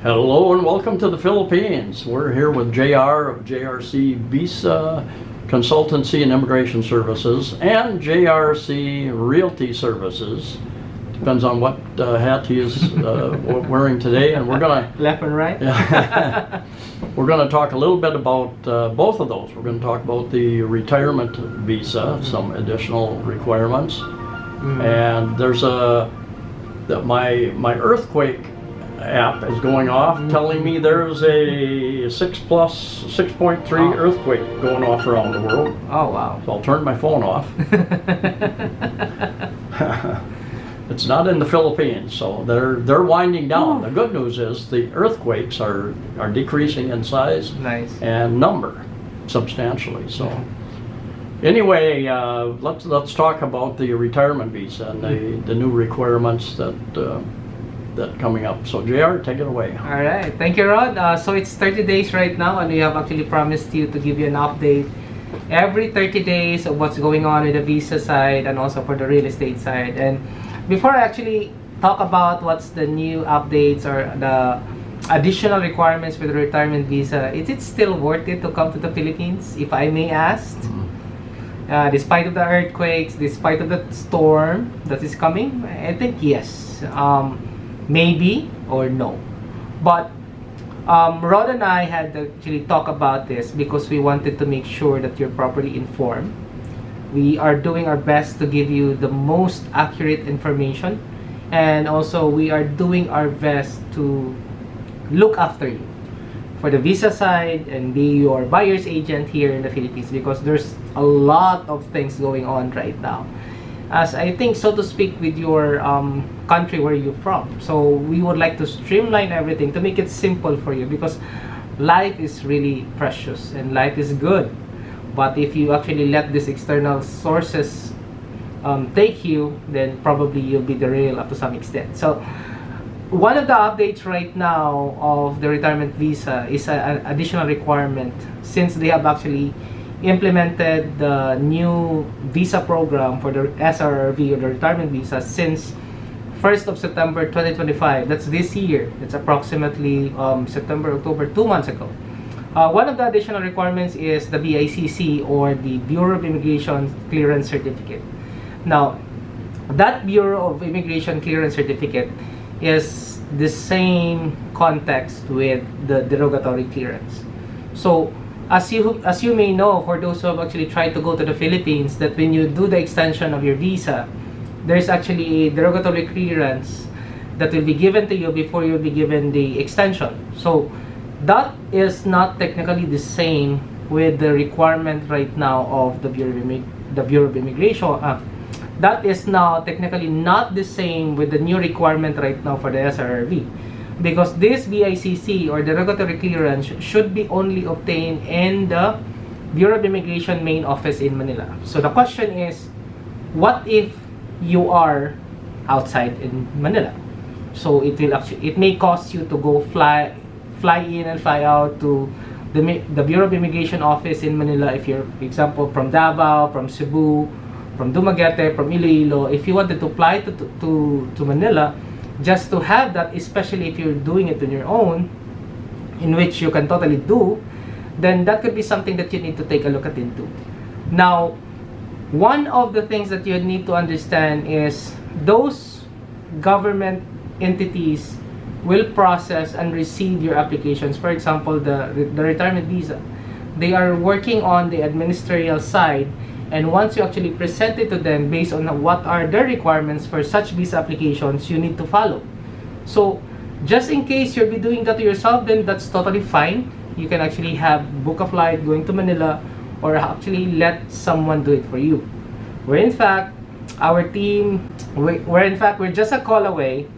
Hello and welcome to the Philippines. We're here with JR of JRC Visa Consultancy and Immigration Services and JRC Realty Services. Depends on what hat he is wearing today, and we're gonna left and right. We're gonna talk a little bit about both of those. We're gonna talk about the retirement visa, some additional requirements, and there's my earthquake app is going off telling me there's a 6.3 earthquake going off around the world. Oh wow. So I'll turn my phone off. It's not in the Philippines, so they're winding down. The good news is the earthquakes are decreasing in size and number substantially. So anyway, let's talk about the retirement visa and the new requirements that coming up. So JR, take it away. All right, thank you, Rod. So it's 30 days right now, and we have actually promised you to give you an update every 30 days of what's going on with the visa side and also for the real estate side. And before I actually talk about what's the new updates or the additional requirements for the retirement visa, is it still worth it to come to the Philippines, if I may ask? Despite of the earthquakes, despite of the storm that is coming, I think yes. Maybe or no. But Rod and I had actually talked about this because we wanted to make sure that you're properly informed. We are doing our best to give you the most accurate information, and also we are doing our best to look after you for the visa side and be your buyer's agent here in the Philippines, because there's a lot of things going on right now, as I think, so to speak, with your country where you're from. So we would like to streamline everything to make it simple for you, because life is really precious and life is good. But if you actually let these external sources take you, then probably you'll be derailed up to some extent. So one of the updates right now of the retirement visa is an additional requirement, since they have actually implemented the new visa program for the SRRV or the retirement visa since 1st of September 2025. That's this year. It's approximately September, October, 2 months ago. One of the additional requirements is the BICC, or the Bureau of Immigration Clearance Certificate. Now, that Bureau of Immigration Clearance Certificate is the same context with the derogatory clearance. So as you may know, for those who have actually tried to go to the Philippines, that when you do the extension of your visa, there's actually a derogatory clearance that will be given to you before you'll be given the extension. So that is not technically the same with the requirement right now of the Bureau of Immigration. That is now technically not the same with the new requirement right now for the SRRV. Because this BICC or derogatory clearance should be only obtained in the Bureau of Immigration main office in Manila. So the question is, what if you are outside in Manila? So it may cost you to go fly in and fly out to the Bureau of Immigration office in Manila. If you're, for example, from Davao, from Cebu, from Dumaguete, from Iloilo, if you wanted to fly to Manila, just to have that, especially if you're doing it on your own, in which you can totally do, then that could be something that you need to take a look at into. Now, one of the things that you need to understand is those government entities will process and receive your applications. For example, the retirement visa. They are working on the administrative side, and once you actually present it to them based on what are their requirements for such visa applications, you need to follow. So just in case you'll be doing that to yourself, then that's totally fine. You can actually book a flight going to Manila, or actually let someone do it for you. We're in fact we're just a call away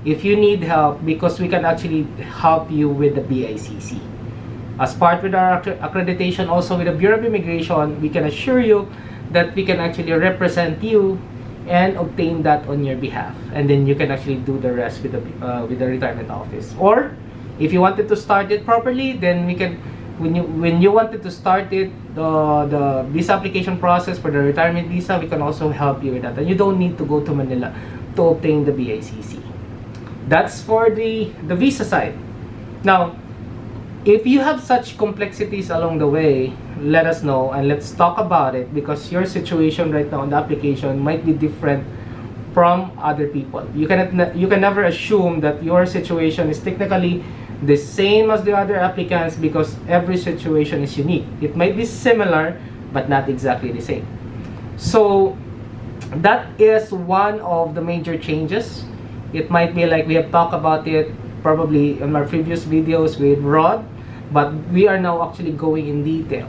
if you need help, because we can actually help you with the BICC. As part with our accreditation also with the Bureau of Immigration, we can assure you that we can actually represent you and obtain that on your behalf, and then you can actually do the rest with the retirement office. Or if you wanted to start it properly, then we can, when you wanted to start it, the visa application process for the retirement visa, we can also help you with that, and you don't need to go to Manila to obtain the BICC. That's for the visa side. Now, if you have such complexities along the way, let us know and let's talk about it, because your situation right now on the application might be different from other people. You can never assume that your situation is technically the same as the other applicants, because every situation is unique. It might be similar but not exactly the same. So that is one of the major changes. It might be like we have talked about it probably in my previous videos with Rod, but we are now actually going in detail.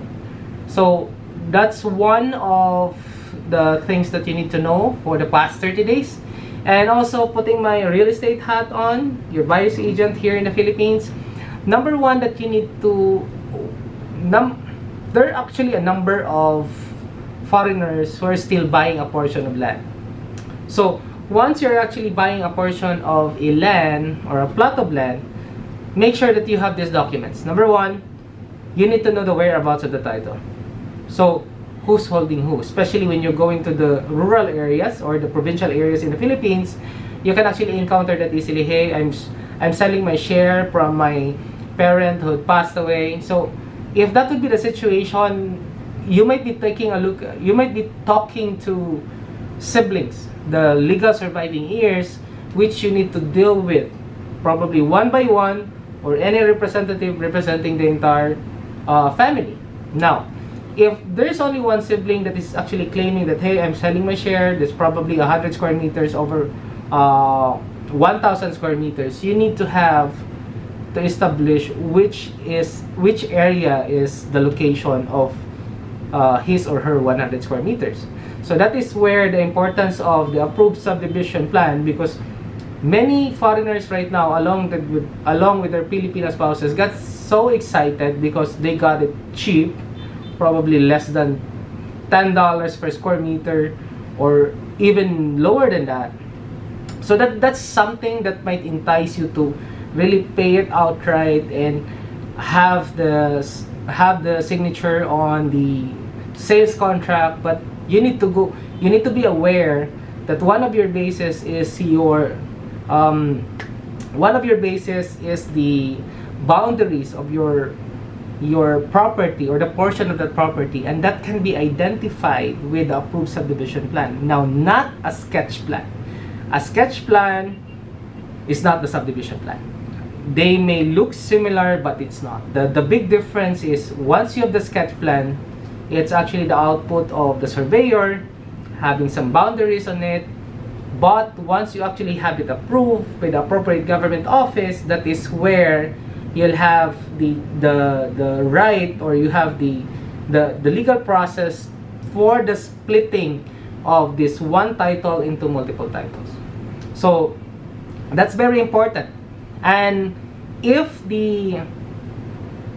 So that's one of the things that you need to know for the past 30 days. And also, putting my real estate hat on, your buyer's agent here in the Philippines, number one that you need to, there are actually a number of foreigners who are still buying a portion of land. So once you're actually buying a portion of a land or a plot of land, make sure that you have these documents. Number one, you need to know the whereabouts of the title. So who's holding who, especially when you're going to the rural areas or the provincial areas in the Philippines. You can actually encounter that easily. Hey, I'm selling my share from my parent who passed away. So if that would be the situation, you might be taking a look, you might be talking to siblings, the legal surviving heirs, which you need to deal with probably one by one, or any representative representing the entire family. Now, if there's only one sibling that is actually claiming that, hey, I'm selling my share, there's probably 100 square meters over 1,000 square meters, you need to have to establish which area is the location of his or her 100 square meters. So that is where the importance of the approved subdivision plan, because many foreigners right now, along with their Filipino spouses, got so excited because they got it cheap, probably less than $10 per square meter, or even lower than that. So that's something that might entice you to really pay it outright and have the signature on the sales contract. But you need to be aware that one of your bases is the boundaries of your property or the portion of that property, and that can be identified with the approved subdivision plan. Now, not a sketch plan. A sketch plan is not the subdivision plan. They may look similar, but it's not. The big difference is, once you have the sketch plan, it's actually the output of the surveyor having some boundaries on it. But once you actually have it approved by the appropriate government office, that is where you'll have the right, or you have the legal process for the splitting of this one title into multiple titles. So that's very important. And if the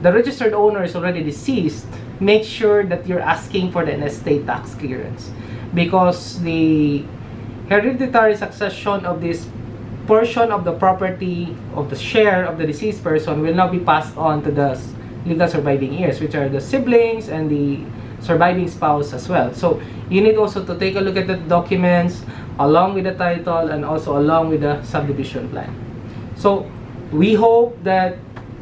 registered owner is already deceased, make sure that you're asking for the estate tax clearance, because the hereditary succession of this portion of the property of the share of the deceased person will now be passed on to the legal surviving heirs, which are the siblings and the surviving spouse as well. So you need also to take a look at the documents along with the title and also along with the subdivision plan. So we hope that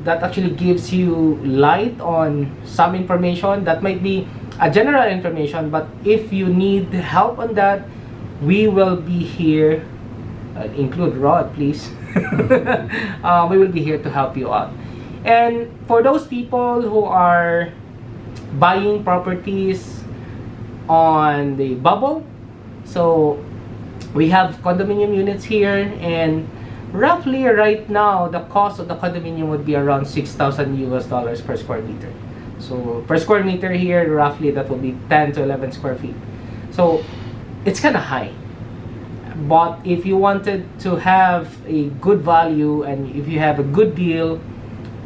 actually gives you light on some information that might be a general information, but if you need help on that, we will be here. Include Rod, please. We will be here to help you out. And for those people who are buying properties on the bubble, so we have condominium units here, and roughly right now the cost of the condominium would be around $6,000 per square meter. So per square meter here, roughly that will be 10 to 11 square feet. So it's kind of high. But if you wanted to have a good value and if you have a good deal,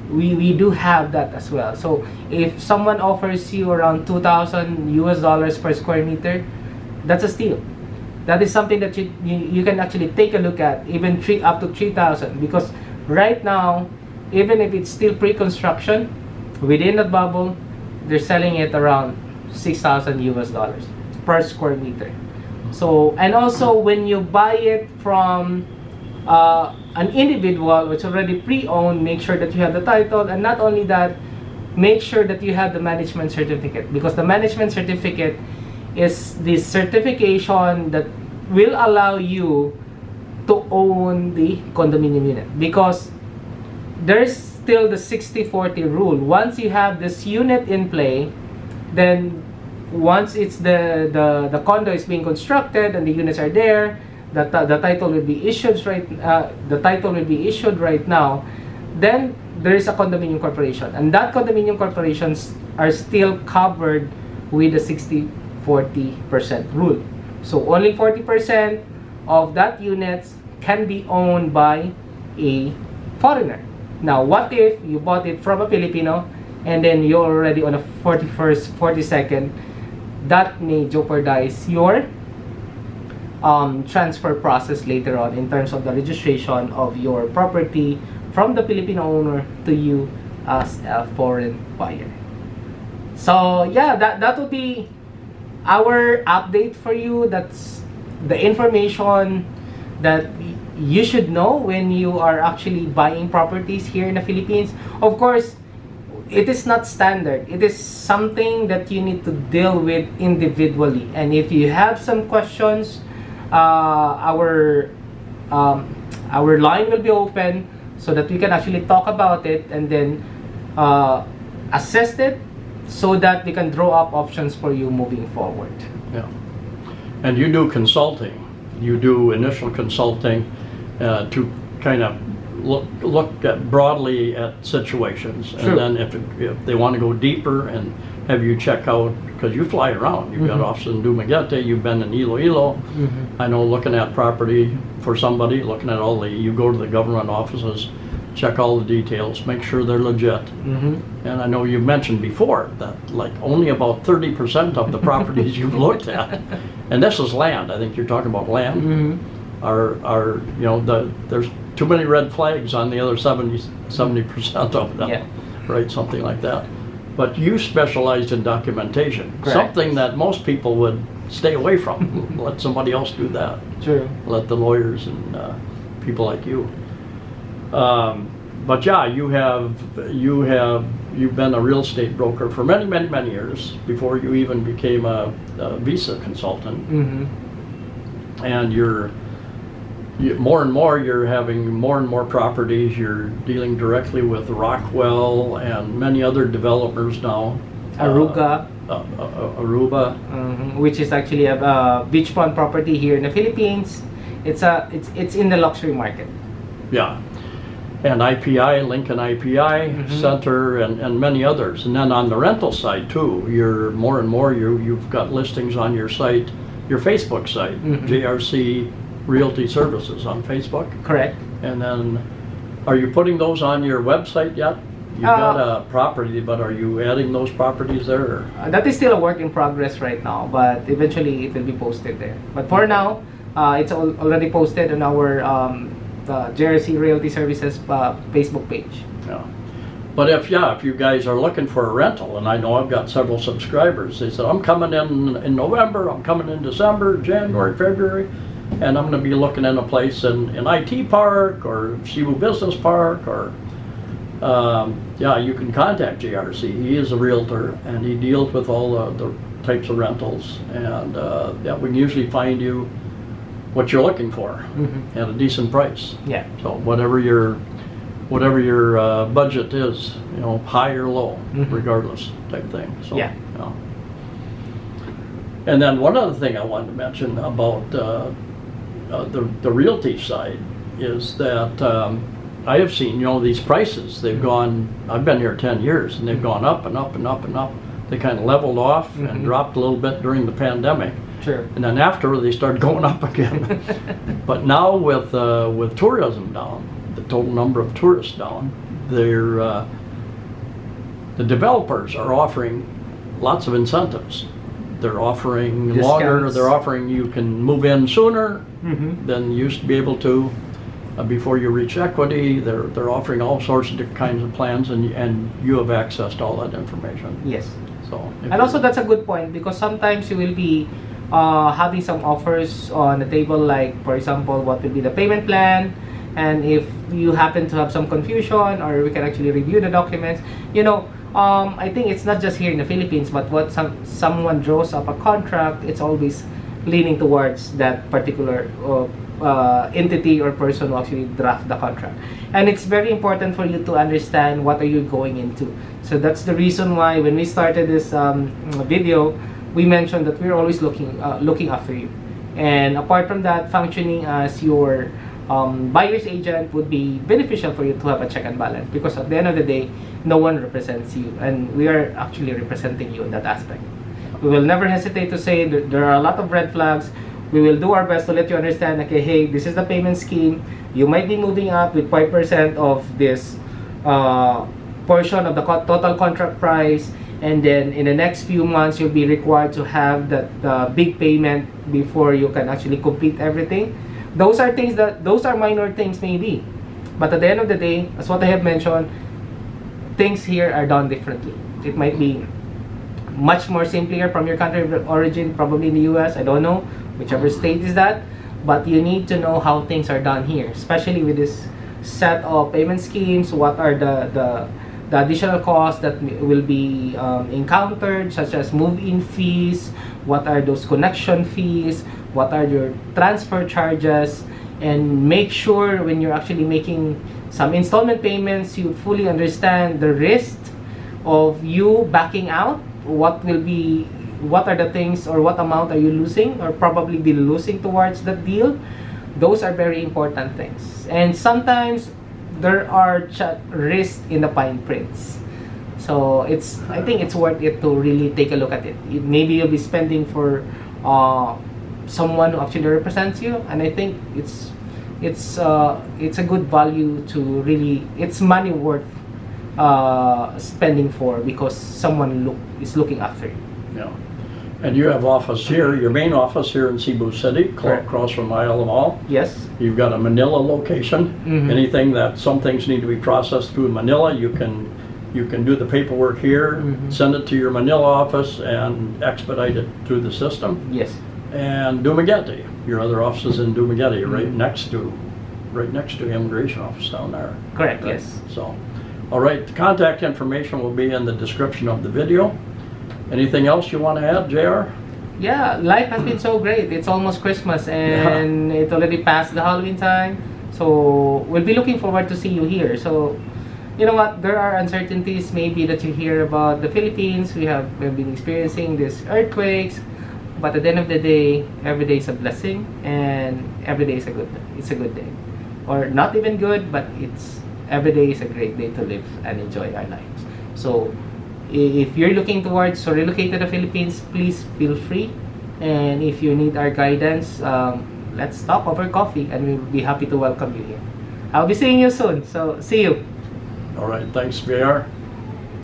we do have that as well. So if someone offers you around $2,000 per square meter, that's a steal. That is something that you can actually take a look at, even up to 3,000, because right now, even if it's still pre-construction, within that bubble, they're selling it around $6,000 per square meter. So, and also when you buy it from an individual which already pre-owned, make sure that you have the title, and not only that, make sure that you have the management certificate, because the management certificate is the certification that will allow you to own the condominium unit, because there's still the 60-40 rule. Once you have this unit in play, then once it's the condo is being constructed and the units are there, the title will be issued right now, then there is a condominium corporation, and that condominium corporations are still covered with the 60-40% rule. So only 40% of that units can be owned by a foreigner. Now, what if you bought it from a Filipino and then you're already on a 41st, 42nd? That may jeopardize your transfer process later on in terms of the registration of your property from the Filipino owner to you as a foreign buyer. So yeah, that would be our update for you. That's the information that you should know when you are actually buying properties here in the Philippines. Of course, it is not standard. It is something that you need to deal with individually. And if you have some questions, our line will be open so that we can actually talk about it and then assess it so that we can draw up options for you moving forward. Yeah. And you do consulting. You do initial consulting to kind of look at broadly at situations. Sure. And then if they want to go deeper and have you check out, because you fly around, you've got offices in Dumaguete, you've been in Iloilo. I know, looking at property for somebody, looking at you go to the government offices, check all the details, make sure they're legit. And I know you've mentioned before that like only about 30% of the properties you've looked at, and this is land, I think you're talking about land, are there's too many red flags on the other 70% of them, right? Something like that. But you specialized in documentation, something that most people would stay away from. Let somebody else do that. True. Let the lawyers and people like you. But yeah, you've been a real estate broker for many years before you even became a visa consultant. And you're more and more, you're having more and more properties. You're dealing directly with Rockwell and many other developers now. Aruba. Aruba, which is actually a beachfront property here in the Philippines. It's in the luxury market. Yeah. And IPI, Lincoln IPI Center, and many others. And then on the rental side too, you're more and more, you've got listings on your site, your Facebook site, JRC Realty Services on Facebook. Correct. And then, are you putting those on your website yet? You've got a property, but are you adding those properties there? That is still a work in progress right now, but eventually it will be posted there. But for now, it's already posted on our the JRC Realty Services Facebook page. Yeah. But if you guys are looking for a rental, and I know I've got several subscribers, they said, I'm coming in November, I'm coming in December, January, February, and I'm going to be looking in a place in IT Park or Cebu Business Park, or you can contact JRC. He is a realtor and he deals with all the types of rentals, and we can usually find you what you're looking for at a decent price. Yeah. So whatever your budget is, high or low, regardless type thing. So, yeah. And then one other thing I wanted to mention about the realty side is that I have seen, these prices, they've gone, I've been here 10 years, and they've gone up and up and up and up. They kind of leveled off and dropped a little bit during the pandemic. Sure. And then after, they started going up again. But now with tourism down, the total number of tourists down, the developers are offering lots of incentives. They're offering discounts. Longer, they're offering you can move in sooner than you used to be able to before you reach equity. They're offering all sorts of different kinds of plans, and you have access to all that information. Yes. So, and also that's a good point, because sometimes you will be having some offers on the table, like for example, what will be the payment plan, And if you happen to have some confusion, or we can actually review the documents, I think it's not just here in the Philippines, but what someone draws up a contract, it's always leaning towards that particular entity or person who actually draft the contract. And it's very important for you to understand what are you going into. So that's the reason why when we started this video, we mentioned that we're always looking after you. And apart from that, functioning as your buyer's agent would be beneficial for you to have a check and balance, because at the end of the day, no one represents you, and we are actually representing you in that aspect. We will never hesitate to say that there are a lot of red flags. We will do our best to let you understand, okay, hey, this is the payment scheme. You might be moving up with 5% of this portion of the total contract price, and then in the next few months, you'll be required to have that big payment before you can actually complete everything. Those are minor things maybe, but at the end of the day, as what I have mentioned, things here are done differently. It might be much more simpler from your country of origin, probably in the US, I don't know, whichever state is that, but you need to know how things are done here, especially with this set of payment schemes. What are the additional costs that will be encountered, such as move-in fees, what are those connection fees, what are your transfer charges, and make sure when you're actually making some installment payments, you fully understand the risk of you backing out. What are the things, or what amount are you losing or probably be losing towards that deal? Those are very important things. And sometimes there are risks in the fine prints. So I think it's worth it to really take a look at it. Maybe you'll be spending for someone who actually represents you, and I think it's a good value to really, it's money worth spending for, because someone is looking after you. Yeah. And you have office here, your main office here in Cebu City, across from Ayala Mall. Yes. You've got a Manila location. Anything some things need to be processed through Manila, you can do the paperwork here, send it to your Manila office, and expedite it through the system. Yes. And Dumaguete, your other office is in Dumaguete, right next to immigration office down there. Correct. Right? Yes. So, all right, the contact information will be in the description of the video. Anything else you want to add, JR? Yeah, life has been so great. It's almost Christmas, and it already passed the Halloween time. So we'll be looking forward to see you here. So, you know what? There are uncertainties maybe that you hear about the Philippines. We've been experiencing these earthquakes, but at the end of the day, every day is a blessing, and every day is a good day, or not even good, but every day is a great day to live and enjoy our lives. So, if you're looking towards to relocate to the Philippines, please feel free. And if you need our guidance, let's talk over coffee, and we'll be happy to welcome you here. I'll be seeing you soon. So, see you. All right, thanks, JR.